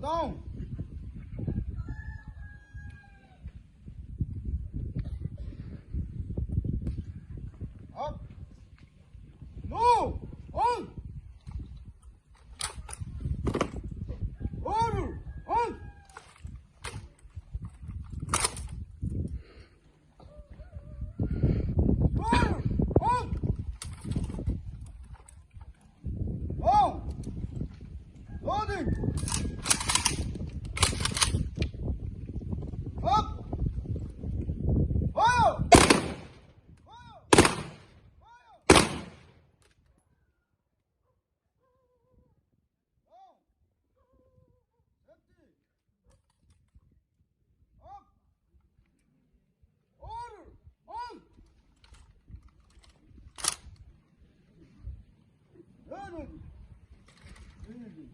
Down. Up. No. On. Order. On. Order. On. Down. Loading. Up! Fire! Fire! Fire! Down! Empty! Up! Order! On! Energy! Energy!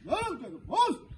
Now take a pause.